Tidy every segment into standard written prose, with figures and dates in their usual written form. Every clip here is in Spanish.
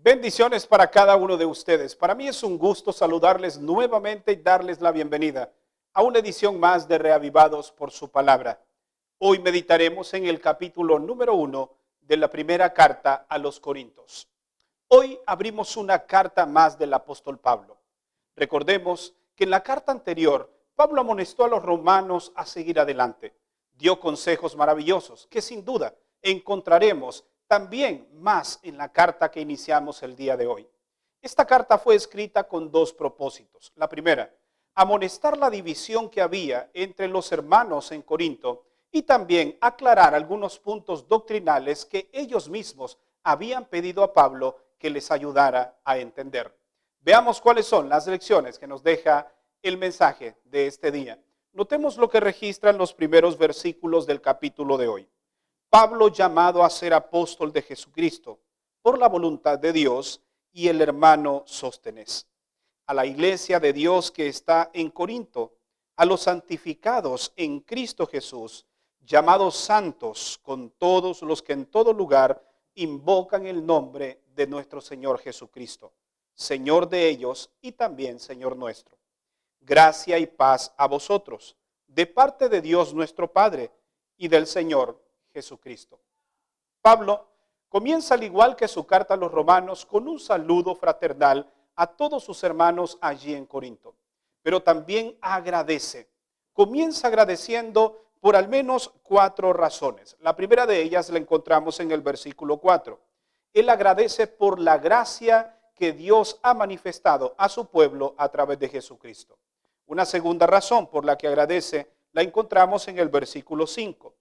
Bendiciones para cada uno de ustedes. Para mí es un gusto saludarles nuevamente y darles la bienvenida a una edición más de Reavivados por su palabra. Hoy meditaremos en el capítulo número 1 de la primera carta a los Corintios. Hoy abrimos una carta más del apóstol Pablo. Recordemos que en la carta anterior, Pablo amonestó a los romanos a seguir adelante. Dio consejos maravillosos que sin duda encontraremos también más en la carta que iniciamos el día de hoy. Esta carta fue escrita con dos propósitos. La primera, amonestar la división que había entre los hermanos en Corinto y también aclarar algunos puntos doctrinales que ellos mismos habían pedido a Pablo que les ayudara a entender. Veamos cuáles son las lecciones que nos deja el mensaje de este día. Notemos lo que registran los primeros versículos del capítulo de hoy. Pablo, llamado a ser apóstol de Jesucristo por la voluntad de Dios, y el hermano Sóstenes. A la iglesia de Dios que está en Corinto, a los santificados en Cristo Jesús, llamados santos, con todos los que en todo lugar invocan el nombre de nuestro Señor Jesucristo, Señor de ellos y también Señor nuestro. Gracia y paz a vosotros, de parte de Dios nuestro Padre y del Señor Jesucristo. Pablo comienza, al igual que su carta a los romanos, con un saludo fraternal a todos sus hermanos allí en Corinto, pero también agradece. Comienza agradeciendo por al menos 4 razones. La primera de ellas la encontramos en el versículo 4. Él agradece por la gracia que Dios ha manifestado a su pueblo a través de Jesucristo. Una segunda razón por la que agradece la encontramos en el versículo 5.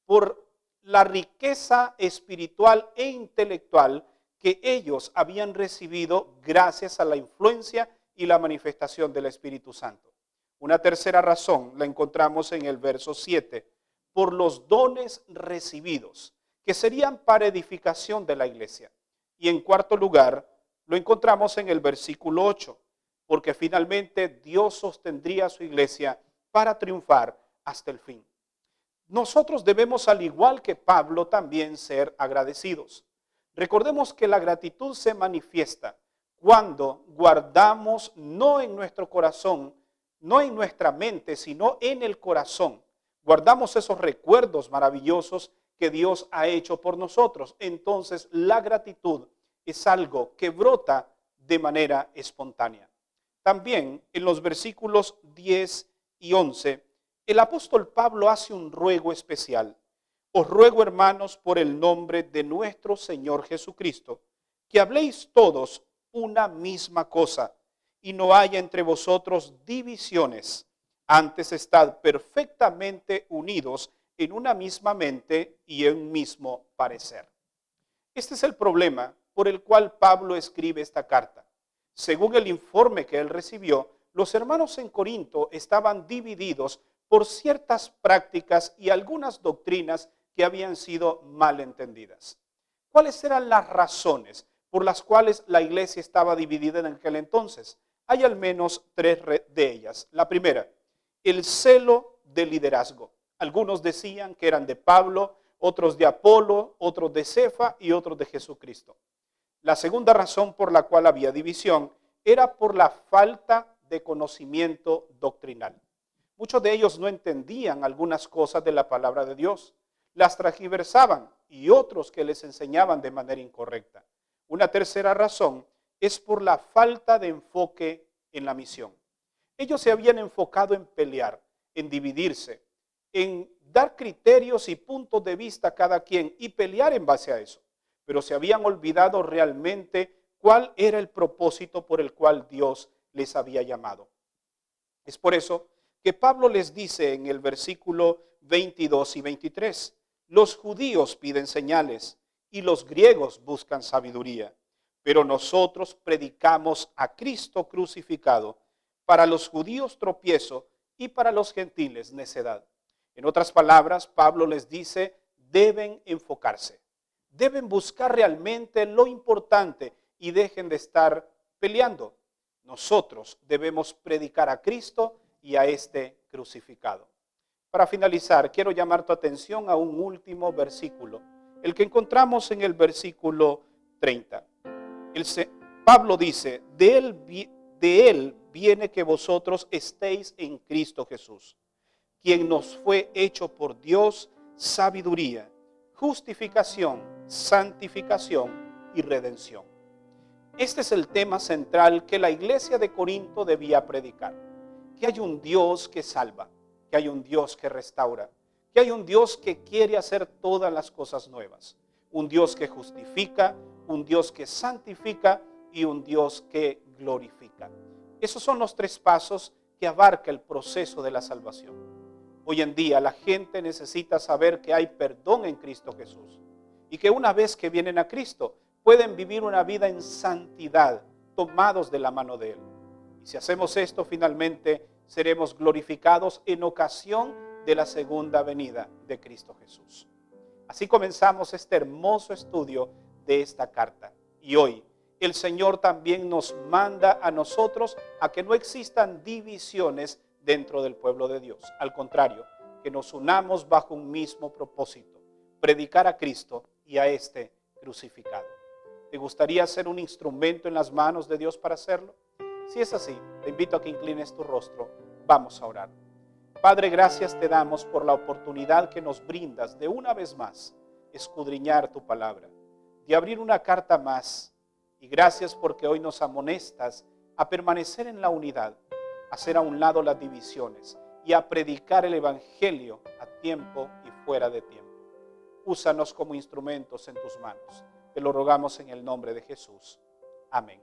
Por la riqueza espiritual e intelectual que ellos habían recibido gracias a la influencia y la manifestación del Espíritu Santo. Una tercera razón la encontramos en el verso 7, por los dones recibidos, que serían para edificación de la iglesia. Y en cuarto lugar, lo encontramos en el versículo 8, porque finalmente Dios sostendría a su iglesia para triunfar hasta el fin. Nosotros debemos, al igual que Pablo, también ser agradecidos. Recordemos que la gratitud se manifiesta cuando guardamos no en nuestro corazón, no en nuestra mente, sino en el corazón. Guardamos esos recuerdos maravillosos que Dios ha hecho por nosotros. Entonces, la gratitud es algo que brota de manera espontánea. También en los versículos 10 y 11, el apóstol Pablo hace un ruego especial. Os ruego, hermanos, por el nombre de nuestro Señor Jesucristo, que habléis todos una misma cosa y no haya entre vosotros divisiones. Antes estad perfectamente unidos en una misma mente y en un mismo parecer. Este es el problema por el cual Pablo escribe esta carta. Según el informe que él recibió, los hermanos en Corinto estaban divididos por ciertas prácticas y algunas doctrinas que habían sido mal entendidas. ¿Cuáles eran las razones por las cuales la iglesia estaba dividida en aquel entonces? Hay al menos 3 de ellas. La primera, el celo de liderazgo. Algunos decían que eran de Pablo, otros de Apolo, otros de Cefa y otros de Jesucristo. La segunda razón por la cual había división era por la falta de conocimiento doctrinal. Muchos de ellos no entendían algunas cosas de la palabra de Dios, las transgiversaban y otros que les enseñaban de manera incorrecta. Una tercera razón es por la falta de enfoque en la misión. Ellos se habían enfocado en pelear, en dividirse, en dar criterios y puntos de vista a cada quien y pelear en base a eso. Pero se habían olvidado realmente cuál era el propósito por el cual Dios les había llamado. Es por eso que Pablo les dice en el versículo 22 y 23, los judíos piden señales y los griegos buscan sabiduría, pero nosotros predicamos a Cristo crucificado, para los judíos tropiezo y para los gentiles necedad. En otras palabras, Pablo les dice, deben enfocarse, deben buscar realmente lo importante y dejen de estar peleando. Nosotros debemos predicar a Cristo y a este crucificado. Para finalizar, quiero llamar tu atención a un último versículo, el que encontramos en el versículo 30. Pablo dice, de él viene que vosotros estéis en Cristo Jesús, quien nos fue hecho por Dios sabiduría, justificación, santificación y redención. Este es el tema central que la iglesia de Corinto debía predicar, que hay un Dios que salva, que hay un Dios que restaura, que hay un Dios que quiere hacer todas las cosas nuevas, un Dios que justifica, un Dios que santifica y un Dios que glorifica. Esos son los tres pasos que abarca el proceso de la salvación. Hoy en día la gente necesita saber que hay perdón en Cristo Jesús y que una vez que vienen a Cristo pueden vivir una vida en santidad, tomados de la mano de Él. Y si hacemos esto, finalmente seremos glorificados en ocasión de la segunda venida de Cristo Jesús. Así comenzamos este hermoso estudio de esta carta. Y hoy el Señor también nos manda a nosotros a que no existan divisiones dentro del pueblo de Dios. Al contrario, que nos unamos bajo un mismo propósito, predicar a Cristo y a este crucificado. ¿Te gustaría ser un instrumento en las manos de Dios para hacerlo? Si es así, te invito a que inclines tu rostro. Vamos a orar. Padre, gracias te damos por la oportunidad que nos brindas de una vez más escudriñar tu palabra, de abrir una carta más. Y gracias porque hoy nos amonestas a permanecer en la unidad, a hacer a un lado las divisiones y a predicar el evangelio a tiempo y fuera de tiempo. Úsanos como instrumentos en tus manos. Te lo rogamos en el nombre de Jesús. Amén.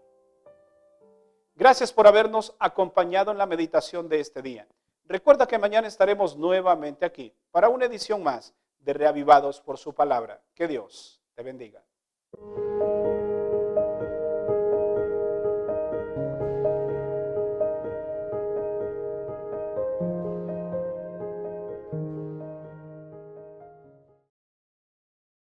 Gracias por habernos acompañado en la meditación de este día. Recuerda que mañana estaremos nuevamente aquí para una edición más de Reavivados por su palabra. Que Dios te bendiga.